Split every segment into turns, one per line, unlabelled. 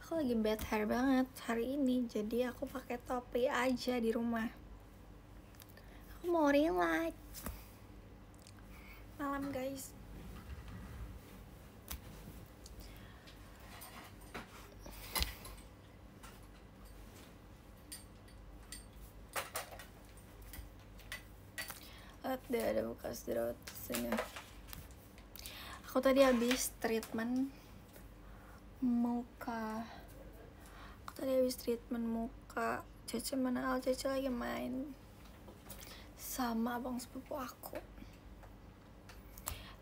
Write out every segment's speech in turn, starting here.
Aku lagi bad hair banget hari ini, jadi aku pakai topi aja di rumah. Aku mau relax malam guys. Lihat deh, ada bekas jerawat di sini. Aku tadi habis treatment muka. Cece mana? Cece lagi main sama abang sepupu aku.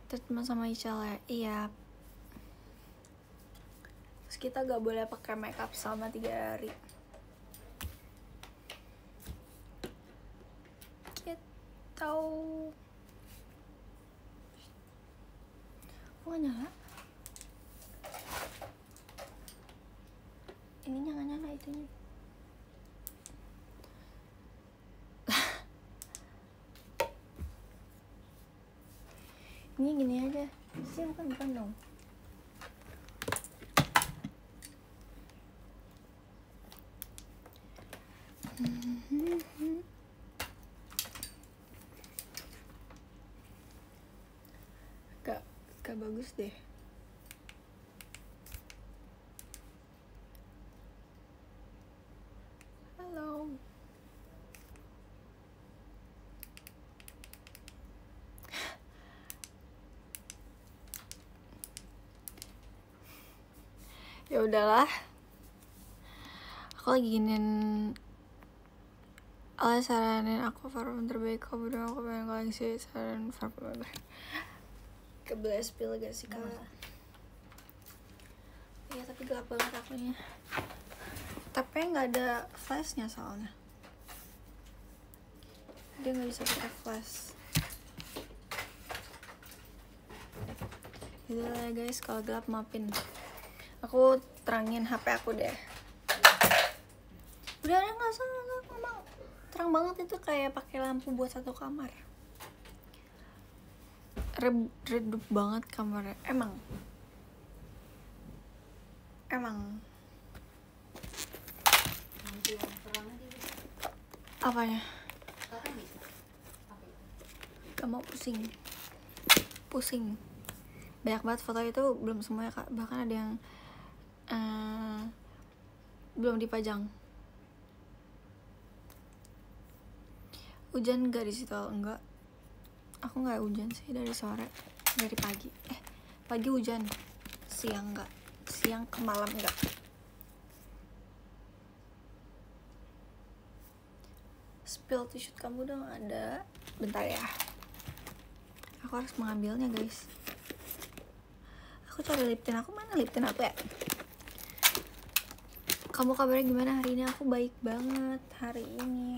Treatment sama Ical ya? Iya. Terus kita gak boleh pakai makeup selama 3 hari. Tahu kok gak nyala? Ini nyala itunya. Ini gini aja sih, bukan dong. Gak bagus deh. Halo. Ya udahlah. Aku lagi giniin. Allah saranin aku parfum terbaik kau berdua, aku pengen koleksi saran parfum apa? Kebelah spill gak sih kak? Iya tapi gelap banget akunya. Tapi nggak ada flashnya soalnya. Dia nggak bisa pakai flash. Gitu lah guys, kalau gelap maafin. Aku terangin HP aku deh. Udah nggak salah, memang terang banget, itu kayak pakai lampu buat satu kamar. Redup banget kamarnya. Emang apanya? Gak mau pusing. Banyak banget foto itu, belum semuanya kak, bahkan ada yang belum dipajang. Hujan gak di situ? Enggak, aku nggak hujan sih dari sore, dari pagi. Pagi hujan, siang enggak, siang ke malam enggak. Spill tisu kamu dong, ada. Bentar ya, aku harus mengambilnya guys. Aku cari lip tint aku, mana lip tint aku ya? Kamu kabarnya gimana hari ini? Aku baik banget hari ini.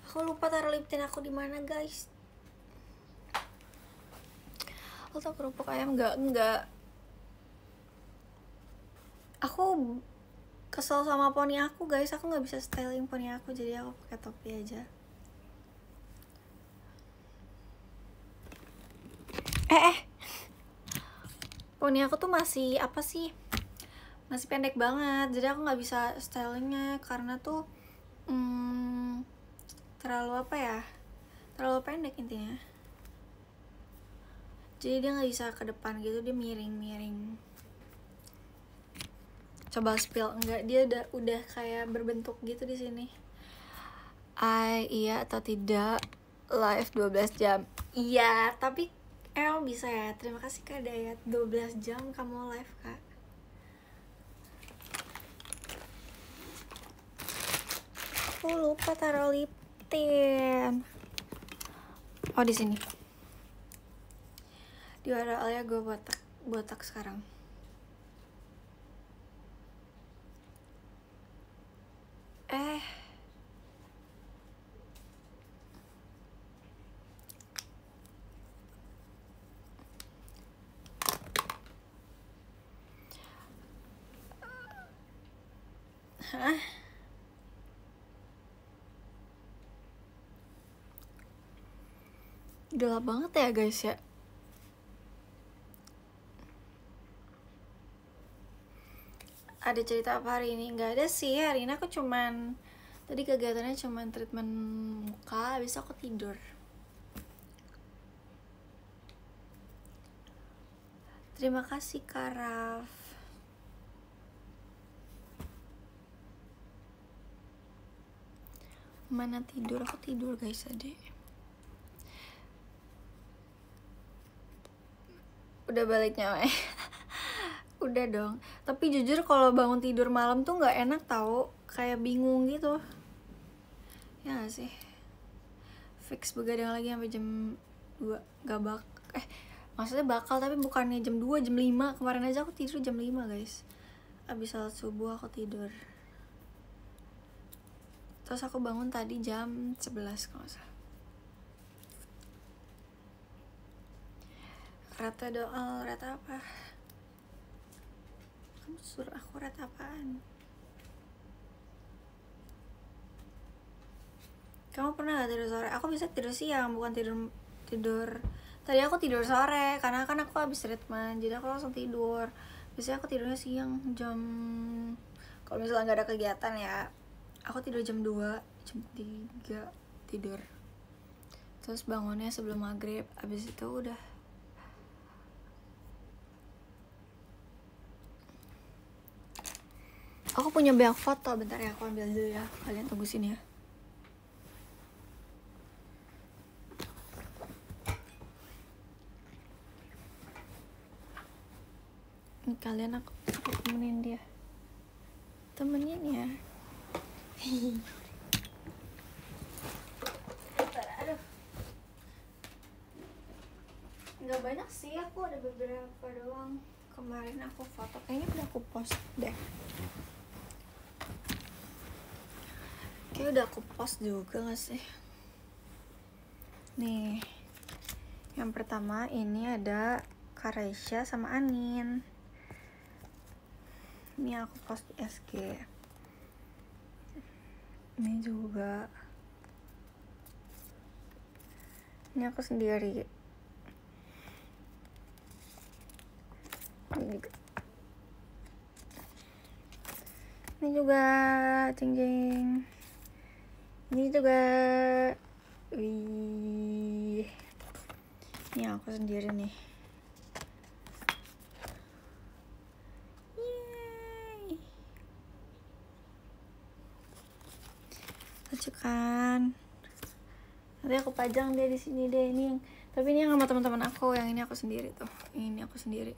Aku lupa taruh lip tint aku di mana guys. Lo tau kerupuk ayam enggak. Aku kesel sama poni aku guys, aku nggak bisa styling poni aku, jadi aku pakai topi aja. Poni aku tuh masih masih pendek banget, jadi aku nggak bisa stylingnya karena tuh terlalu pendek intinya. Jadi dia nggak bisa ke depan gitu, dia miring. Coba spill, enggak, dia udah kayak berbentuk gitu di sini. Iya atau tidak live 12 jam? Iya, tapi emang bisa ya. Terima kasih Kak Dayat, 12 jam kamu live Kak. Aku lupa taruh lip tint. Oh di sini. Di URL-nya gue botak sekarang. Hah? Gelap banget ya guys ya. ada cerita apa hari ini? Nggak ada sih, hari ini aku cuman tadi kegiatannya cuman treatment muka, habis aku tidur. Terima kasih Karaf. Mana tidur? Aku tidur guys tadi. Udah baliknya weh. Udah dong. Tapi jujur kalau bangun tidur malam tuh nggak enak tau. Kayak bingung gitu. Ya gak sih? Fix begadang lagi sampai jam 2. Maksudnya bakal tapi bukannya jam 2, jam 5. Kemarin aja aku tidur jam 5 guys. Abis salat subuh aku tidur. Terus aku bangun tadi jam 11 kalau nggak salah. Rata doa, rata apa? Kamu suruh aku rata apaan? Kamu pernah gak tidur sore? Aku bisa tidur siang, bukan tidur. Tadi aku tidur sore, karena kan aku habis treatment, jadi aku langsung tidur. Biasanya aku tidurnya siang, jam... Kalau misalnya gak ada kegiatan ya, aku tidur jam 2, jam 3 tidur. Terus bangunnya sebelum maghrib, abis itu udah. Aku punya banyak foto, bentar ya aku ambil dulu ya. Kalian tunggu sini ya. Ini kalian aku temenin dia. Temenin ya. Aduh. Nggak banyak sih, aku ada beberapa doang. Kemarin aku foto, kayaknya udah aku post deh. Kayaknya udah aku post juga gak sih? Nih, yang pertama ini ada Karesha sama Anin. Ini aku post di SG. Ini juga. Ini aku sendiri. Ini juga cing-cing. Ini juga. Wih. Ini aku sendiri nih. Yeay. Lucu kan? Nanti aku pajang dia di sini deh. Ini yang, tapi ini yang sama teman-teman aku. Yang ini aku sendiri tuh. Ini aku sendiri.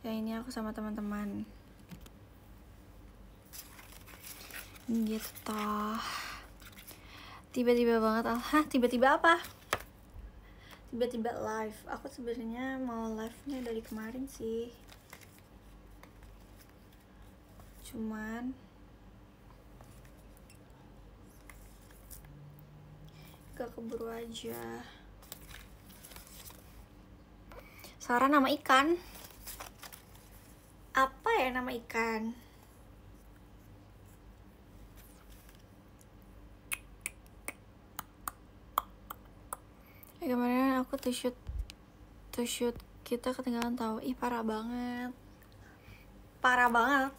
Yang ini aku sama teman-teman. Gitu. Tiba-tiba banget. Tiba-tiba apa? Tiba-tiba live. Aku sebenarnya mau live-nya dari kemarin sih. Cuman gak keburu aja. Sarah nama ikan. Apa ya nama ikan? Kemarin aku to shoot kita ketinggalan tahu. Ih parah banget. Parah banget.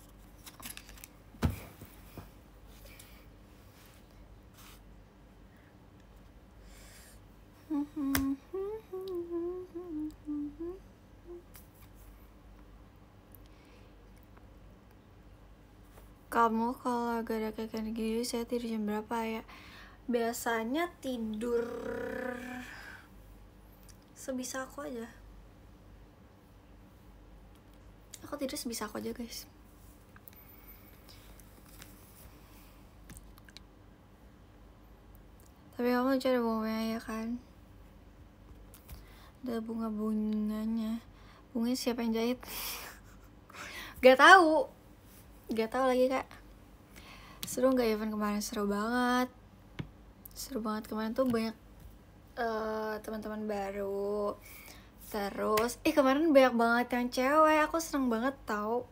Kamu kalau gak ada kayak gini, saya tidur jam berapa ya? Biasanya tidur sebisa aku aja. Aku tidur sebisa aku aja guys. Tapi kamu cari bunganya ya kan? Ada bunga-bunganya. Bunganya siapa yang jahit? Gak tahu lagi kak. Seru nggak event kemarin? Seru banget kemarin tuh banyak teman-teman baru. Terus kemarin banyak banget yang cewek. Aku seneng banget tau.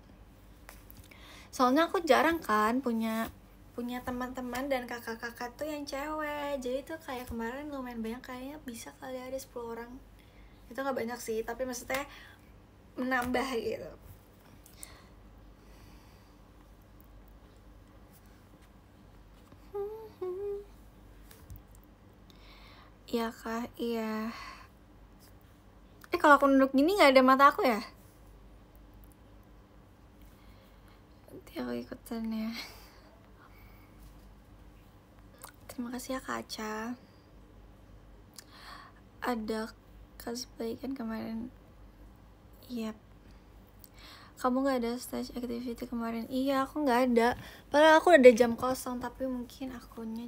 Soalnya aku jarang kan punya teman-teman dan kakak-kakak tuh yang cewek. Jadi tuh kayak kemarin lumayan banyak, kayaknya bisa kali ada 10 orang. Itu gak banyak sih, tapi maksudnya menambah gitu. Iya kah? Iya. Kalau aku nunduk gini nggak ada mata aku ya? Nanti aku ikutan ya. Terima kasih ya Kaca. Ada cosplay kan kemarin. Yep. Kamu gak ada stage activity kemarin? Iya, aku gak ada. Padahal aku ada jam kosong, tapi mungkin akunya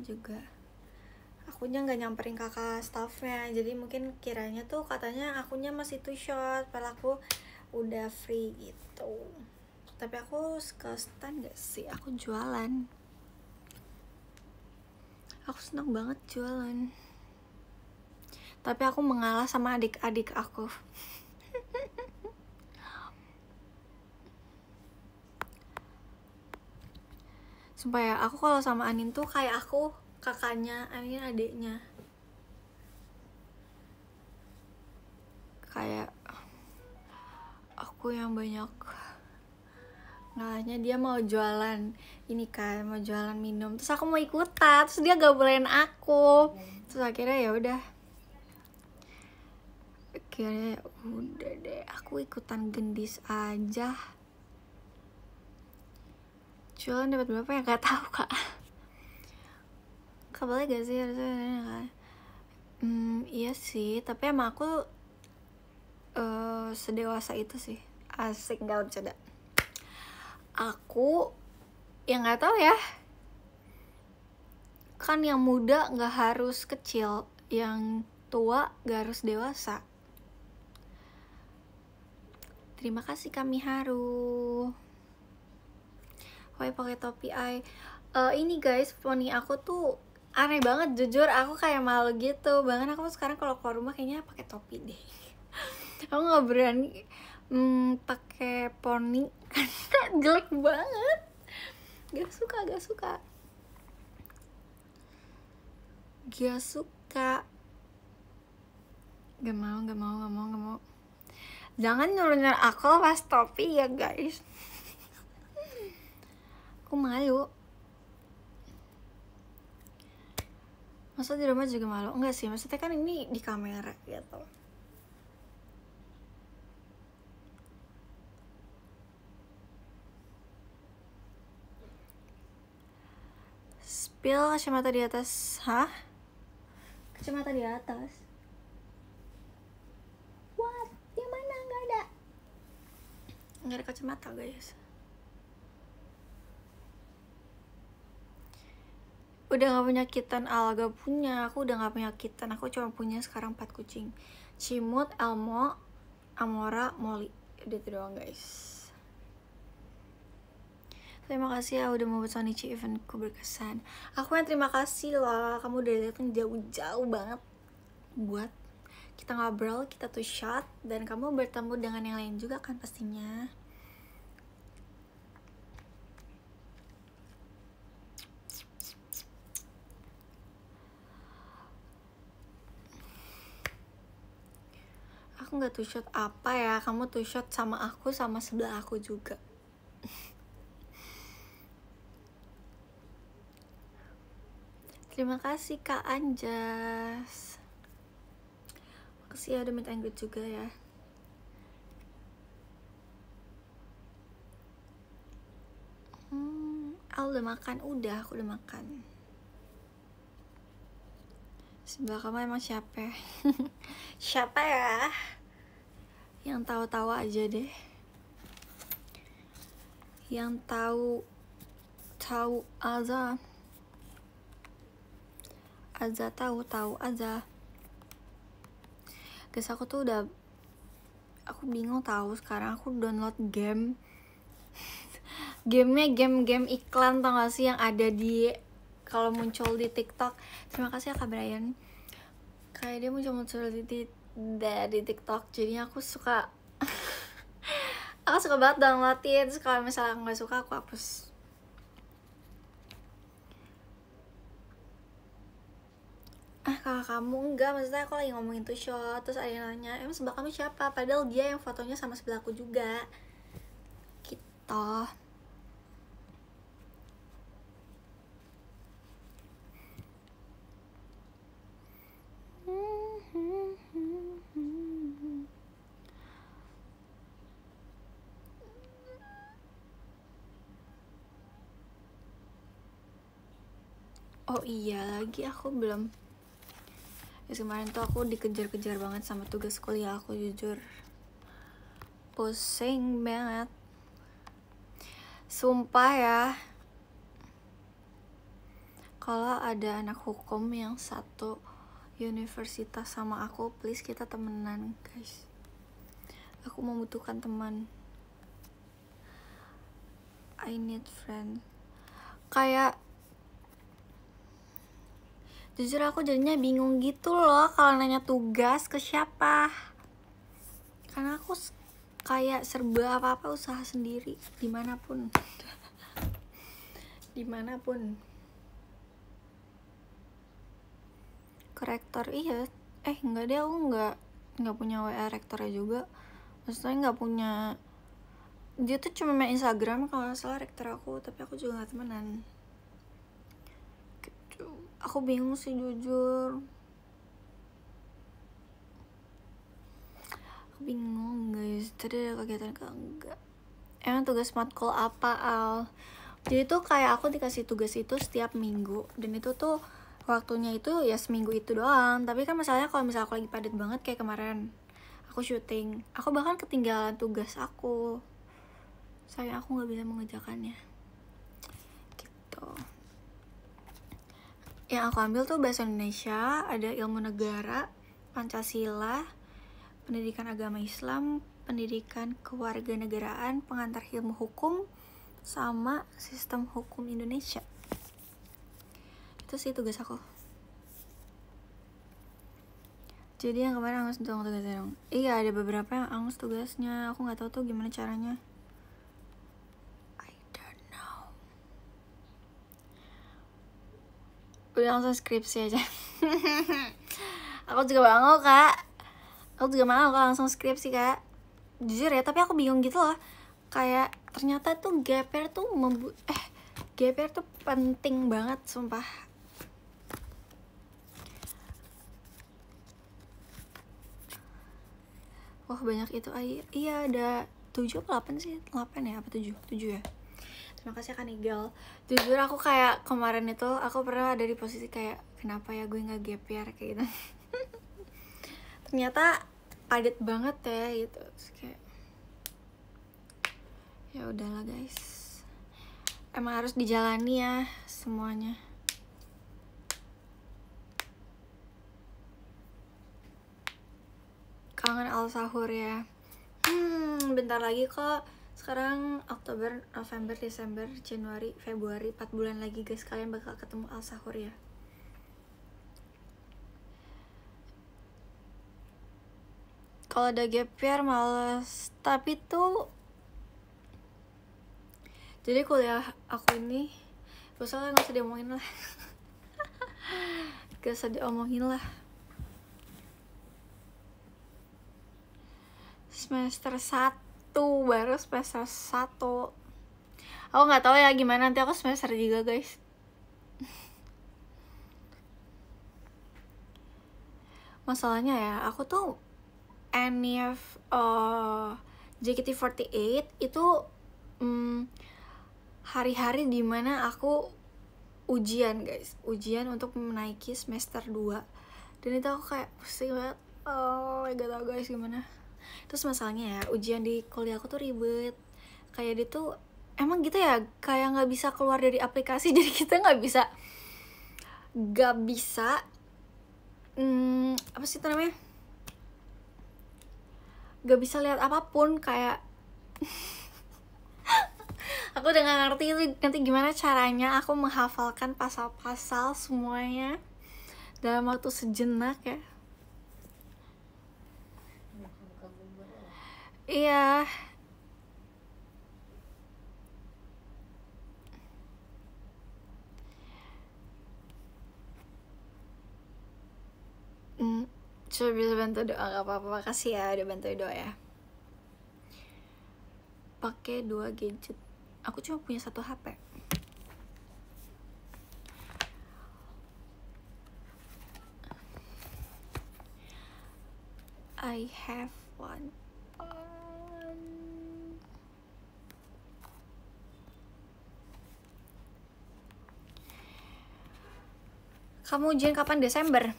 gak nyamperin kakak staffnya. Jadi mungkin kiranya tuh katanya akunya masih 2 shot, padahal aku udah free gitu. Tapi aku ke stand gak sih? Aku jualan. Aku senang banget jualan. Tapi aku mengalah sama adik-adik aku. Supaya aku kalau sama Anin tuh kayak aku kakaknya, Anin adiknya. Kayak aku yang banyak ngalahnya. Dia mau jualan ini kan, mau jualan minum, terus aku mau ikutan, terus dia gak bolehin aku. Terus akhirnya ya udah, deh aku ikutan gendis aja. Jualan dapat berapa ya, gak tahu kak. Boleh gak sih harusnya? Iya sih, tapi emang aku sedewasa itu sih. Asik, gak bercanda. Aku yang nggak tahu ya, kan yang muda nggak harus kecil, yang tua nggak harus dewasa. Terima kasih kami Haru. Woi pakai topi ini guys, poni aku tuh aneh banget, jujur aku kayak malu gitu. Bahkan aku sekarang kalau keluar rumah kayaknya pakai topi deh. Aku nggak berani pakai poni karena jelek banget. Gak suka. Gak mau. Jangan nyuruh aku pas topi ya guys. Aku malu. Masa di rumah juga malu? Enggak sih, maksudnya kan ini di kamera gitu. Spill kacamata di atas. Hah? Kacamata di atas? What? Yang mana? Nggak ada. Nggak ada kacamata guys. Udah gak punya kitten, gak punya. Aku udah gak punya kitten. Aku cuma punya sekarang 4 kucing. Cimut, Elmo, Amora, Molly. Udah itu doang guys. Terima kasih ya udah mau buat Sonichi eventku berkesan. Aku yang terima kasih lah. Kamu udah datang jauh-jauh banget buat kita ngobrol, kita tuh shot, dan kamu bertemu dengan yang lain juga kan pastinya. Aku nggak tuh shot apa ya? Kamu tuh shot sama aku, sama sebelah aku juga. Terima kasih Kak Anjas. Makasih ya udah meet and greet juga ya. Aku udah makan, aku udah makan. Sebelah kamu emang siapa? Siapa ya? Yang tahu-tahu aja deh. Yang tahu aja. Tahu aja. Guys, aku tuh udah, aku bingung tahu sekarang aku download game. Gamenya game iklan tau gak sih yang ada di kalau muncul di TikTok. Terima kasih ya Kak Brian. Kayak dia muncul di TikTok. Jadinya aku suka aku suka banget downloadin. Terus kalau misalnya aku gak suka aku hapus. Kakak kamu enggak, maksudnya aku lagi ngomongin tuh shot. Terus ada yang nanya, emang sebelah kamu siapa? Padahal dia yang fotonya sama sebelah aku juga gitu. Oh iya lagi aku belum. Kemarin tuh aku dikejar-kejar banget sama tugas kuliah aku, jujur pusing banget. Sumpah ya, kalau ada anak hukum yang satu universitas sama aku, please kita temenan guys. Aku membutuhkan teman. I need friend. Kayak jujur aku jadinya bingung gitu loh kalau nanya tugas ke siapa, karena aku kayak serba apa-apa usaha sendiri dimanapun. Ke rektor iya, enggak deh, aku nggak punya WA rektornya juga, maksudnya nggak punya. Dia tuh cuma main Instagram kalau nggak salah rektor aku, tapi aku juga nggak temenan gitu. Aku bingung sih jujur, aku bingung guys. Tadi ada kegiatan enggak? Emang tugas matkul apa Al? Jadi tuh kayak aku dikasih tugas itu setiap minggu, dan itu tuh waktunya itu ya seminggu itu doang. Tapi kan masalahnya kalau misalnya aku lagi padat banget kayak kemarin aku syuting, aku bahkan ketinggalan tugas aku. Sayang aku nggak bisa mengerjakannya gitu. Yang aku ambil tuh bahasa Indonesia, ada ilmu negara, Pancasila, pendidikan agama Islam, pendidikan kewarganegaraan, pengantar ilmu hukum, sama sistem hukum Indonesia. Itu sih tugas aku. Jadi yang kemarin angus doang tugasnya dong. Iya, ada beberapa yang angus tugasnya. Aku nggak tahu tuh gimana caranya. I don't know. Udah langsung skripsi aja. Aku juga mau kak. Aku juga mau kalau langsung skripsi kak. Jujur ya, tapi aku bingung gitu loh. Kayak ternyata tuh gap year tuh gap year tuh penting banget, sumpah. Wah banyak itu air. Iya ada 7 apa 8 sih? 8 ya? Apa 7? 7 ya? Terima kasih Kak Nigel. Jujur aku kayak kemarin itu aku pernah ada di posisi kayak kenapa ya gue gak gap year kayak gitu. Ternyata padat banget ya gitu. Terus kayak ya udahlah guys, emang harus dijalani ya semuanya. Kangen Al Sahur ya. Bentar lagi kok. Sekarang Oktober, November, Desember, Januari, Februari, 4 bulan lagi guys, kalian bakal ketemu Al Sahur ya. Kalau ada gap year males, tapi tuh jadi kuliah aku ini usahanya gak usah diomongin lah. Gak usah diomongin lah. Semester 1 baru semester 1. Aku nggak tahu ya gimana nanti aku semester 3 guys. Masalahnya ya, aku tuh NF JKT48 itu hari-hari dimana aku ujian guys, ujian untuk menaiki semester 2. Dan itu aku kayak pusing banget. Oh gak tau guys gimana. Terus masalahnya ya, ujian di kuliah aku tuh ribet. Kayak dia tuh emang gitu ya, kayak gak bisa keluar dari aplikasi. Jadi kita gak bisa apa sih itu namanya, gak bisa lihat apapun. Kayak aku udah gak ngerti itu nanti gimana caranya aku menghafalkan pasal-pasal semuanya dalam waktu sejenak ya. Iya. Coba bisa bantu doa, gak apa-apa. Makasih ya udah bantu doa ya. Pakai 2 gadget. Aku cuma punya 1 HP. I have one. Kamu ujian kapan? Desember?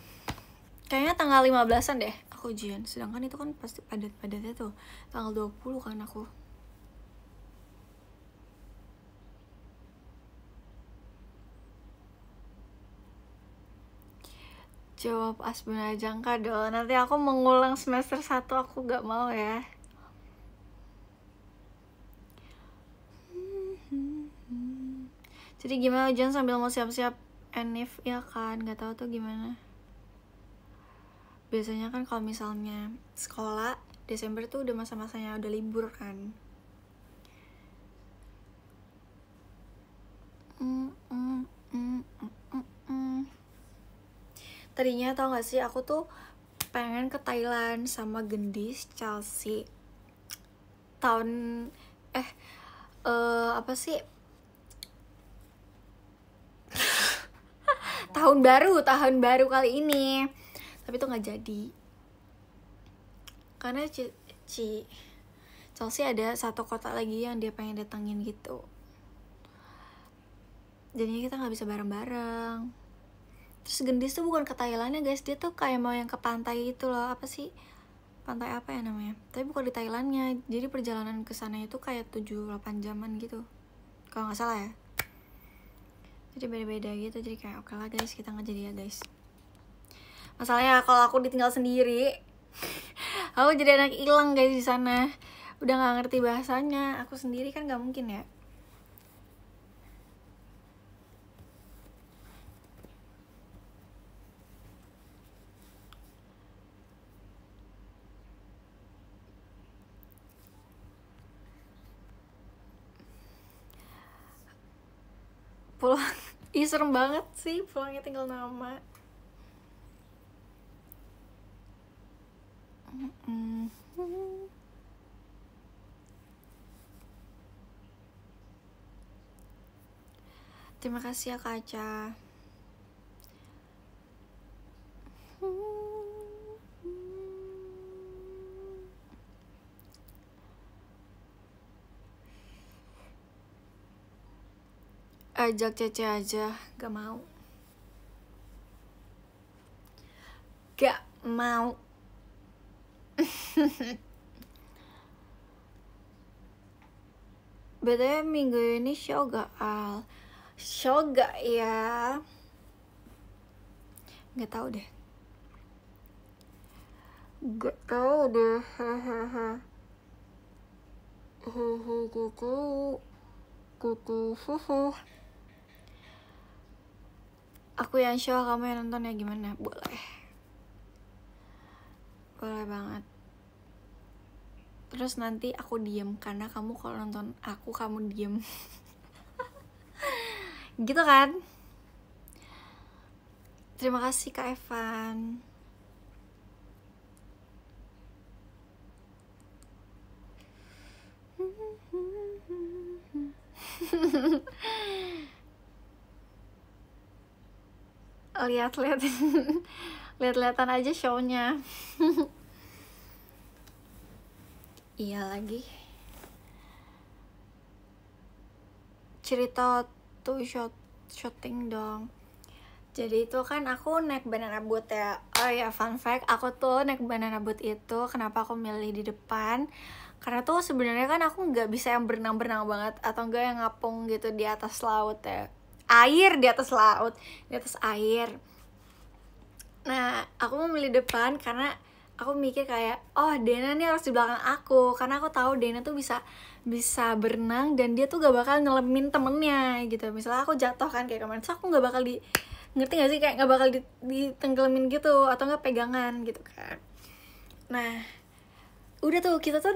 Kayaknya tanggal 15-an deh aku ujian. Sedangkan itu kan pasti padat-padatnya tuh tanggal 20 kan aku. Jawab Asbuna Jangka dong. Nanti aku mengulang semester 1, aku gak mau ya. Jadi gimana ujian sambil mau siap-siap NIF ya kan? Gak tahu tuh gimana. Biasanya kan kalau misalnya sekolah Desember tuh udah masa-masanya udah libur kan. Tadinya tau gak sih, aku tuh pengen ke Thailand sama Gendis, Chelsea tahun apa sih tahun baru kali ini, tapi tuh nggak jadi karena Chelsea ada satu kota lagi yang dia pengen datengin gitu, jadinya kita nggak bisa bareng-bareng. Terus Gendis tuh bukan ke Thailandnya guys, dia tuh kayak mau yang ke pantai itu loh, apa sih, pantai apa ya namanya, tapi bukan di Thailandnya. Jadi perjalanan ke sana itu kayak 7-8 jaman gitu kalau nggak salah ya. Jadi beda-beda gitu, jadi kayak oke lah guys, kita nggak jadi ya guys. Masalahnya kalau aku ditinggal sendiri aku jadi anak hilang guys di sana, udah nggak ngerti bahasanya, aku sendiri kan nggak mungkin ya. Pulang ih serem banget sih pulangnya tinggal nama. Terima kasih ya Kak Aca. Ajak Cece aja, gak mau. Gak mau. BTW minggu ini show gak Al? Show gak ya? Gak tahu deh. Gak tahu deh. Aku yang show, kamu yang nonton ya gimana? Boleh. Boleh banget. Terus nanti aku diem karena kamu kalau nonton aku kamu diem. Gitu kan? Terima kasih Kak Evan. Lihat-lihatan aja shownya. Iya lagi. Cerita tuh shooting dong. Jadi itu kan aku naik banana boat ya. Oh ya, fun fact, aku tuh naik banana boat itu kenapa aku milih di depan? Karena tuh sebenarnya kan aku nggak bisa yang berenang-berenang banget atau enggak yang ngapung gitu di atas laut ya. Air di atas laut, di atas air. Nah, aku memilih depan karena aku mikir kayak, oh Dena nih harus di belakang aku, karena aku tahu Dena tuh bisa berenang dan dia tuh gak bakal nyelemin temennya gitu. Misalnya aku jatuh kan kayak kemarin, so aku gak bakal ngerti gak sih, kayak gak bakal ditenggelamin gitu atau gak pegangan gitu kan. Nah, udah tuh kita tuh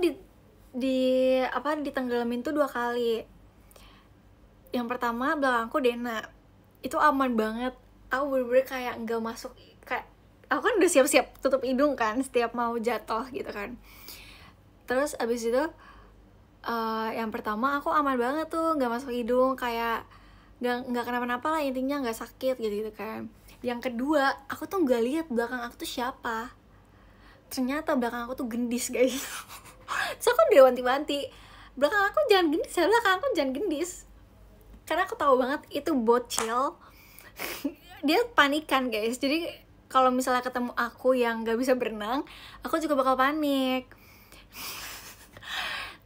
ditenggelamin tuh 2 kali. Yang pertama belakangku Dena, itu aman banget. Aku bener-bener kayak gak masuk, kayak aku kan udah siap-siap tutup hidung kan setiap mau jatuh gitu kan. Terus abis itu yang pertama aku aman banget tuh, gak masuk hidung, kayak gak kenapa-napa lah, intinya gak sakit gitu kan. Yang kedua aku tuh gak lihat belakang aku tuh siapa, ternyata belakang aku tuh Gendis guys. Terus aku udah wanti-wanti, belakang aku jangan Gendis ya, belakang aku jangan Gendis, karena aku tahu banget itu bocil. dia panikan guys. Jadi kalau misalnya ketemu aku yang nggak bisa berenang, aku juga bakal panik.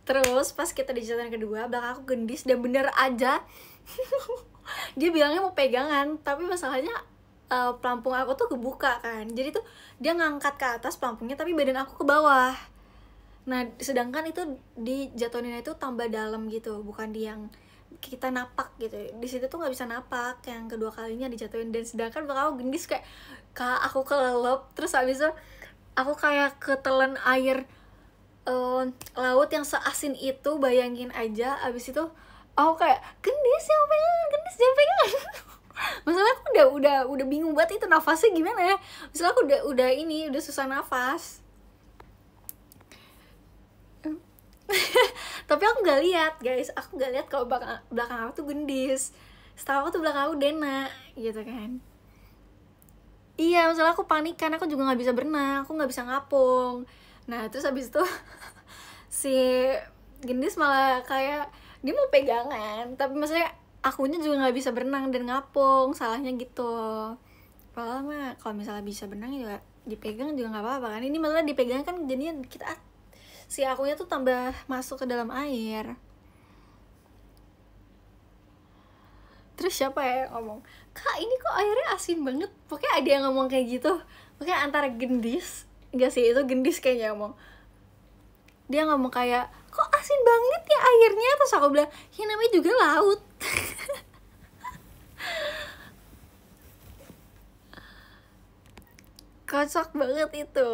Terus pas kita di jatuhan kedua, belakang aku gendis dan bener aja dia bilangnya mau pegangan, tapi masalahnya pelampung aku tuh kebuka kan, jadi tuh dia ngangkat ke atas pelampungnya tapi badan aku ke bawah. Nah sedangkan itu di jatuhinnya itu tambah dalam gitu, bukan di yang kita napak gitu. Di situ tuh nggak bisa napak yang kedua kalinya dijatuhin, dan sedangkan belakang aku gendis kayak aku kelelep. Terus habis itu aku kayak ketelan air laut yang seasin itu, bayangin aja. Abis itu aku kayak gendis jangan pegangan, gendis jangan pegangan. Masalah aku udah bingung banget itu nafasnya gimana ya. Masalah aku udah susah nafas. Tapi aku nggak lihat guys, aku nggak lihat kalau belakang aku tuh gendis. Setahu aku tuh belakang aku Dena gitu kan. Iya, masalah aku panik kan, aku juga nggak bisa berenang, aku nggak bisa ngapung. Nah terus habis itu si gendis malah kayak dia mau pegangan, tapi maksudnya akunya juga nggak bisa berenang dan ngapung, salahnya gitu. Padahal mah kalau misalnya bisa berenang juga dipegang juga nggak apa-apa kan. Ini malah dipegang kan jadinya kita si akunya tuh tambah masuk ke dalam air. Terus siapa ya yang ngomong, kak ini kok airnya asin banget, pokoknya ada yang ngomong kayak gitu. Pokoknya antara gendis, enggak sih itu gendis kayaknya ngomong, dia ngomong kayak kok asin banget ya airnya. Terus aku bilang ya namanya juga laut. Kocak banget itu.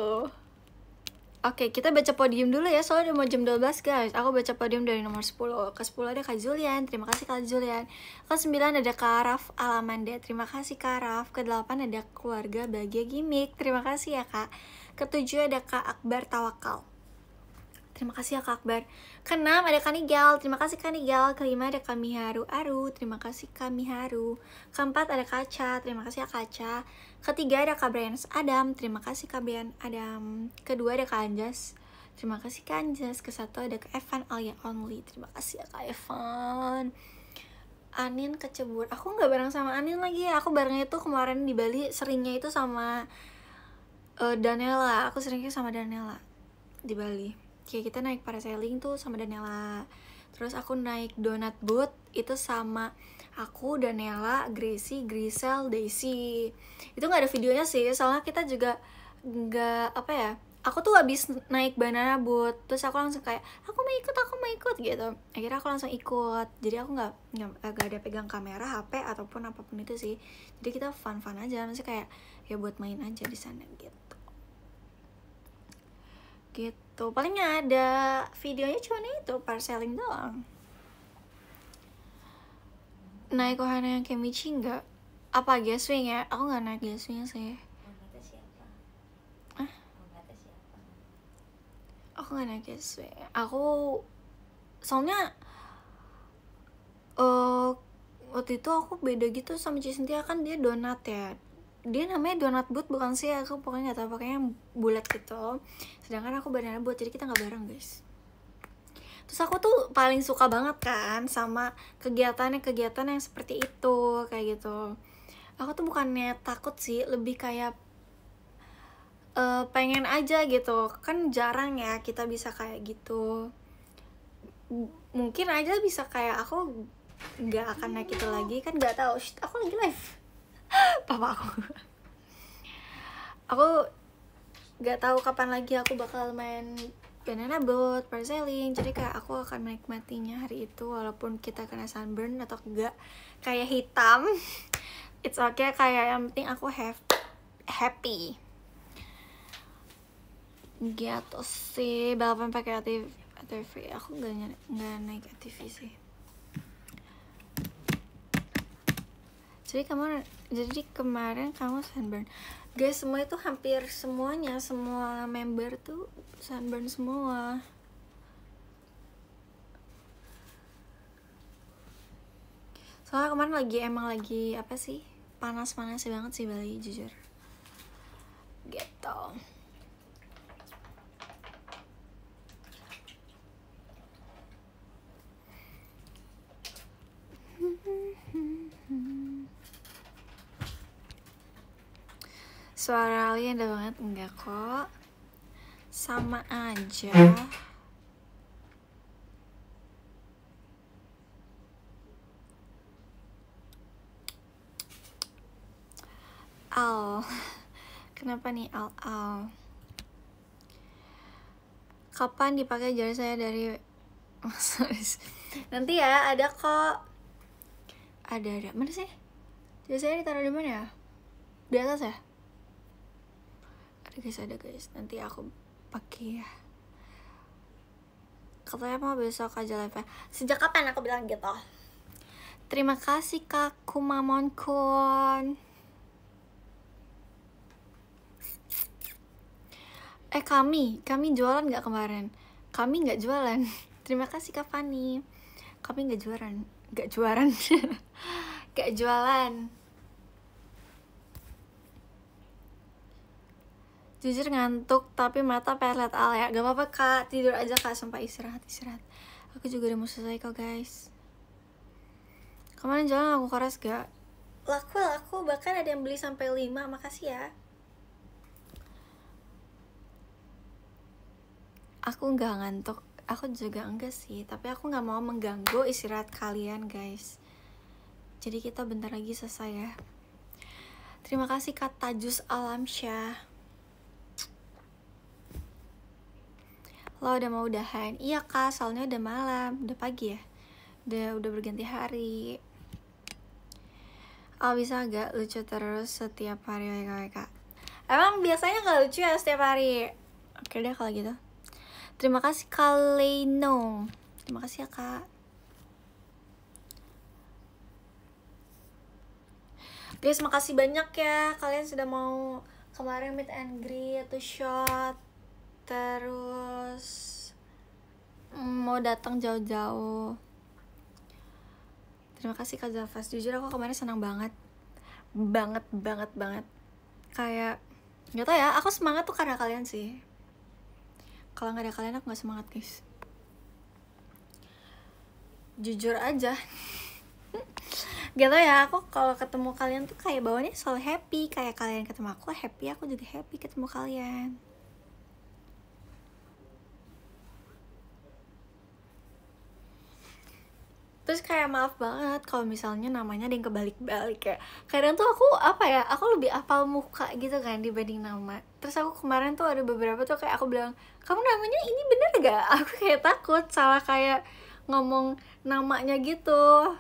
Oke, kita baca podium dulu ya, soalnya udah mau jam 12 guys. Aku baca podium dari nomor 10. Ke 10 ada Kak Julian, terima kasih Kak Julian. Ke 9 ada Kak Raf Alamanda, terima kasih Kak Raf. Ke 8 ada Keluarga Bahagia Gimik, terima kasih ya Kak. Ke 7 ada Kak Akbar Tawakal, terima kasih ya Kak Akbar. Ke 6 ada Kak Nigel, terima kasih Kak Nigel. Ke 5 ada Kak Miharu Aru, terima kasih Kak Miharu. Ke 4 ada Kaca, terima kasih ya Kaca. Ke 3 ada Kak Brian Adam, terima kasih Kak Brian Adam. Ke 2 ada Kak Anjas, terima kasih Kak Anjas. Ke 1 ada Kak Evan Alia Only, terima kasih ya Kak Evan. Anin kecebur, aku nggak bareng sama Anin lagi, aku barengnya itu kemarin di Bali, seringnya itu sama Daniela. Aku seringnya sama Daniela di Bali. Kayak kita naik parasailing tuh sama Daniela. Terus aku naik donut boat itu sama aku, Daniela, Gracie, Grisel, Daisy. Itu nggak ada videonya sih, soalnya kita juga nggak apa ya. Aku tuh habis naik banana boat, terus aku langsung kayak aku mau ikut gitu. Akhirnya aku langsung ikut. Jadi aku nggak ada pegang kamera, HP ataupun apapun itu sih. Jadi kita fun aja, maksudnya kayak ya buat main aja di sana gitu. Gitu, paling ada videonya cuma itu parasailing doang. Naik wahana yang Kemichi nggak? Apa Gaswing ya? Aku nggak naik Gaswing sih. Aku nggak naik Gaswing. Aku soalnya waktu itu aku beda gitu sama Cintia, kan dia donat ya. Dia namanya donat boot bukan sih, aku pokoknya nggak tahu, pokoknya bulat gitu. Sedangkan aku banana boat, jadi kita nggak bareng guys. Terus aku tuh paling suka banget kan sama kegiatan yang seperti itu kayak gitu. Aku tuh bukannya takut sih, lebih kayak pengen aja gitu. Kan jarang ya kita bisa kayak gitu. Mungkin aja bisa kayak aku nggak akan naik itu lagi kan, nggak tahu. Aku lagi live. Papa aku nggak tahu kapan lagi aku bakal main banana boat, parasailing. Jadi kayak aku akan menikmatinya hari itu walaupun kita kena sunburn atau enggak kayak hitam. It's okay, kayak yang penting aku happy gitu sih. Balapan pakai ATV, aku nggak naik ATV sih. Jadi kemarin kamu sunburn guys. Semua itu hampir semuanya, semua member tuh sunburn semua. Soalnya kemarin emang lagi apa sih, panas banget sih Bali, jujur gitu. Suara Ali indah banget. Enggak kok, sama aja. Al, kenapa nih Al? Kapan dipakai jari saya dari nanti ya, ada kok. Ada. Mana sih? Jari saya ditaruh di mana ya? Di atas ya? Ada guys. Nanti aku pakai ya. Katanya mau besok aja live. Sejak kapan aku bilang gitu? Terima kasih Kak Kumamon Kun. Kami jualan nggak kemarin? Kami nggak jualan. Terima kasih Kak Fani. Kami nggak jualan. Nggak jualan. Jujur ngantuk tapi mata pelet Al ya. Gak apa-apa Kak, tidur aja Kak, sampai istirahat. Aku juga udah mau selesai kok guys. Kemarin jualan aku keras gak? Laku, bahkan ada yang beli sampai 5, makasih ya. Aku nggak ngantuk, aku juga enggak sih, tapi aku nggak mau mengganggu istirahat kalian guys. Jadi kita bentar lagi selesai ya. Terima kasih Kak Tajus Alamsyah. Lo udah mau udahan? Iya Kak, soalnya udah malam, udah pagi ya. Udah berganti hari. Bisa gak lucu terus setiap hari WKWK? Emang biasanya gak lucu ya setiap hari? Oke deh kalau gitu. Terima kasih Kak Leno. Terima kasih ya Kak. Guys, makasih banyak ya. Kalian sudah mau kemarin meet and greet, to shot, terus mau datang jauh-jauh. Terima kasih Kak Zafas. Jujur aku kemarin senang banget. Banget. Kayak gak tau ya, aku semangat tuh karena kalian sih. Kalau gak ada kalian aku gak semangat guys. Jujur aja. Gak tau ya, aku kalau ketemu kalian tuh kayak bawaannya selalu happy. Kayak kalian ketemu aku happy, aku juga happy ketemu kalian. Terus kayak maaf banget kalau misalnya namanya ada yang kebalik-balik ya. Kadang tuh aku aku lebih hafal muka gitu kan dibanding nama. Terus aku kemarin tuh ada beberapa tuh kayak aku bilang, kamu namanya ini bener gak? Aku kayak takut salah kayak ngomong namanya gitu.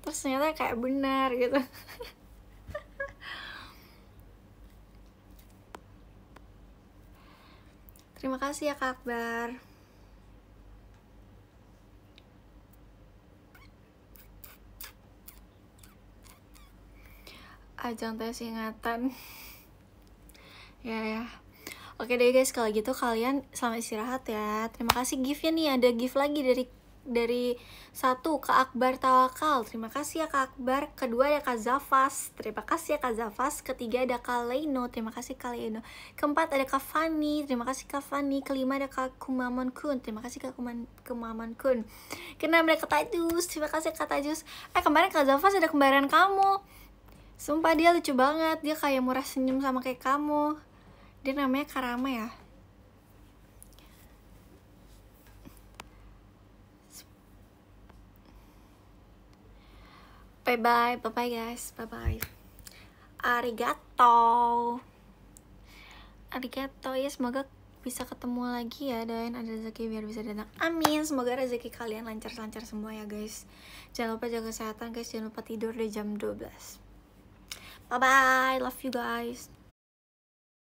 Terus ternyata kayak benar gitu. Terima kasih ya Kak Akbar. Ajang tes ingatan. ya. Oke deh guys, kalau gitu kalian selamat istirahat ya. Terima kasih gift-nya nih, ada gift lagi dari 1 Kak Akbar Tawakal. Terima kasih ya Kak Akbar. Kedua ada Kak Zafas. Terima kasih ya Kak Zafas. Ketiga ada Kak Leno. Terima kasih Kak Leno. Keempat ada Kak Fani. Terima kasih Kak Fani. Kelima ada Kak Kumamon Kun. Terima kasih Kak Kumamon Kun. Keenam ada Kak Tajus. Terima kasih Kak Tajus. Kemarin Kak Zafas ada kembaran kamu. Sumpah dia lucu banget. Dia kayak murah senyum sama kayak kamu. Dia namanya Karama ya. Bye guys, bye. Arigato ya, semoga bisa ketemu lagi ya. Doain ada rezeki biar bisa datang, amin. Semoga rezeki kalian lancar semua ya guys. Jangan lupa jaga kesehatan guys, jangan lupa tidur di jam 12. Bye, love you guys.